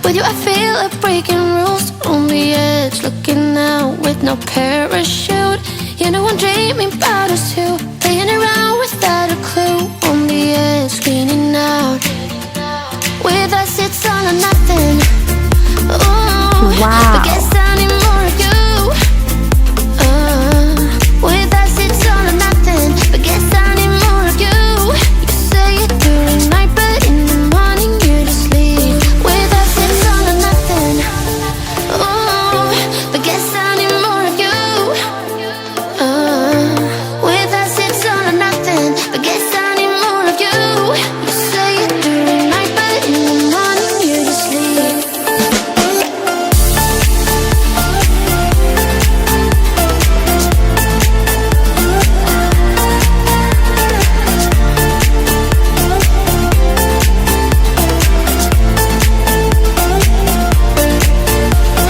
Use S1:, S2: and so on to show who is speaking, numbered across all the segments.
S1: With you I feel like breaking rules. On the edge, looking out with no parachute. You know I'm dreaming about us two, playing around without a clue. On the edge, cleaning out. With us it's all or nothing. Ooh,
S2: Wow.
S1: but guess I need more of you. With us it's all or nothing, but guess I need more of you. You say it during night, but in the morning you just leave. With us it's all or nothing. Ooh, but guess I need more of you. With us it's all or nothing, but guess I need more of you. You say it during night, but in the morning you just leave.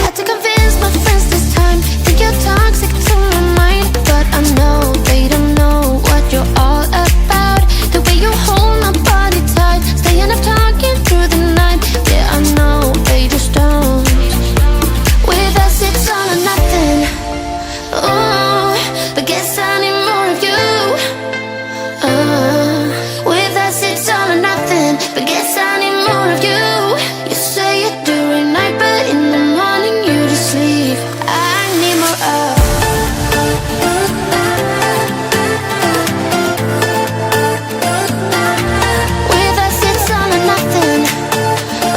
S1: Had to convince my friends this time. Think you're toxic to my mind, but I know they don't know what you're all about. The way you hold my body tight, staying up talking through the night. Yeah, I know they just don't. With us it's all or nothing. Ooh, but guess I need more of you. With us it's all or nothing, but guess I need more of you. You say it during night, but in the morning you just leave. I need more of. With us it's all or nothing.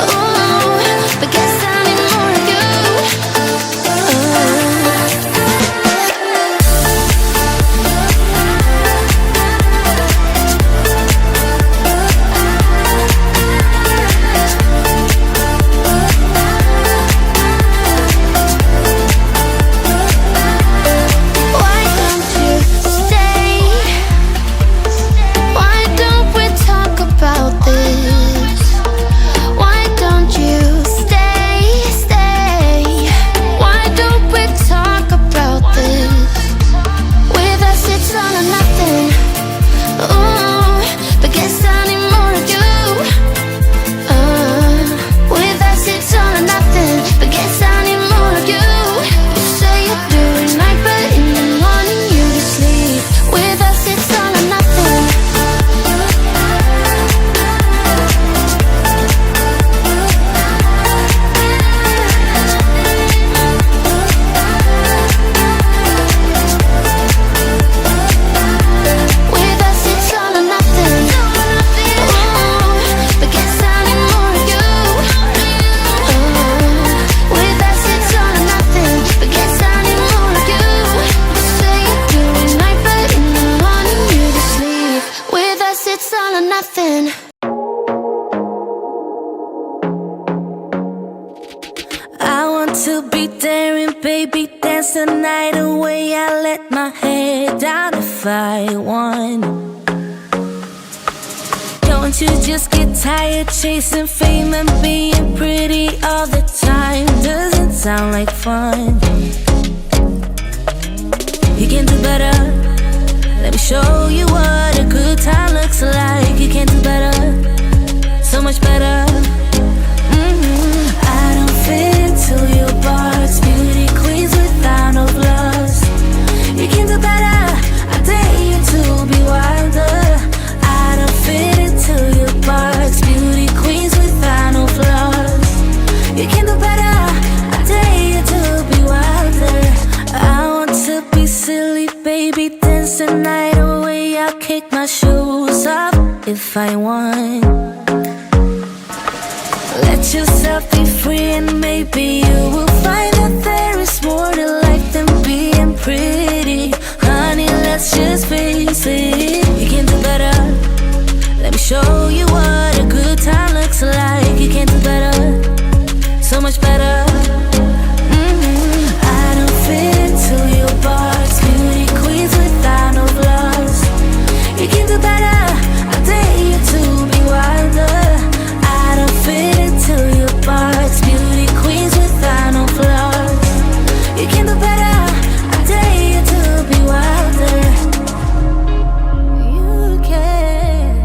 S1: Ooh, but guess I need more of you. Why don't you stay? Why don't we talk about this? Why don't you stay? Why don't we talk about this? With us it's all or nothing. Ooh, but guess I need more of you. With us it's all or nothing, but guess I need more of you. You say it during night, but in the morning you just leave. With us it's all or nothing. With us it's all or nothing. Ooh, but guess I need more of you. With us it's all or nothing, but guess I need more of you. You say it during night, but in the morning you just leave. With us it's all or nothing.
S3: I want to be daring, baby, dance the night away. I let my head down if I want. Don't you just get tired chasing fame and being pretty all the time? Doesn't sound like fun. You can do better. Let me show you what a good time looks like. You can do better, so much better. I don't fit into your box, beauty queens without no gloves. You can do better, I dare you to be wilder. I don't fit into your box, beauty queens without no flaws. You can do better, I dare you to be wilder. I want to be silly, baby, dance the night away. I'll kick my shoes off if I want. Let yourself be free and maybe you will find that there is more to life than being pretty. Honey, let's just face it. You can do better. Let me show you what a good time looks like. You can do better, so much better. I don't fit into your box, beauty queens without no flaws. You can do better, I dare you to be wilder. I don't fit into your box, beauty queens without no flaws. You can do better, I dare you to be wilder. You can.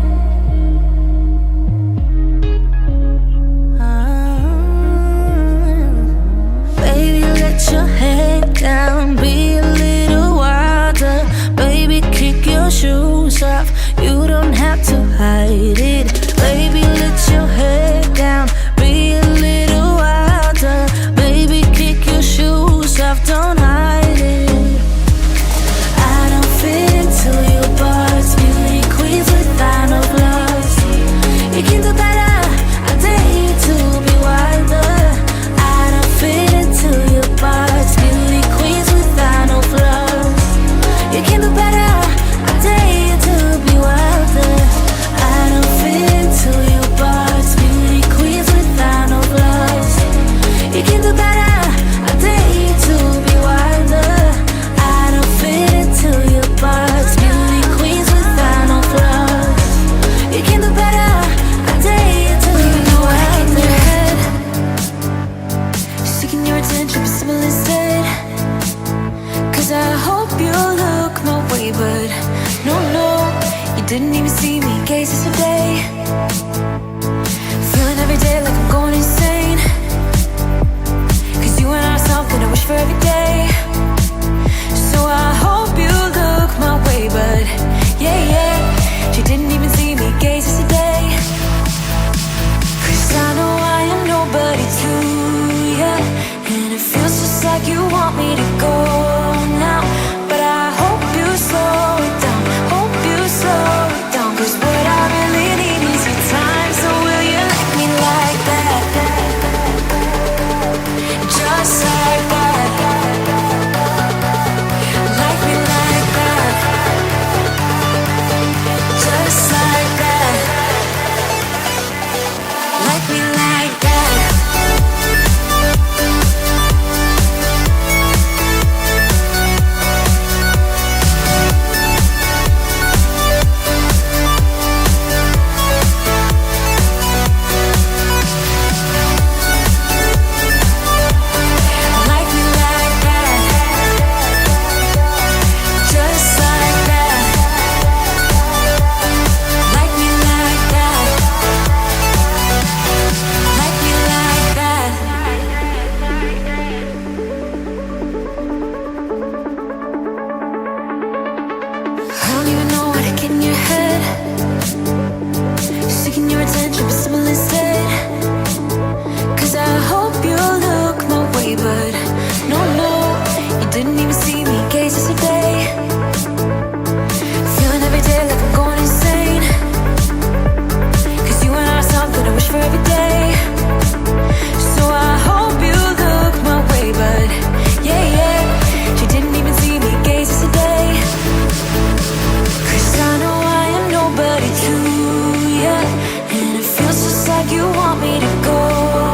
S3: want me to go?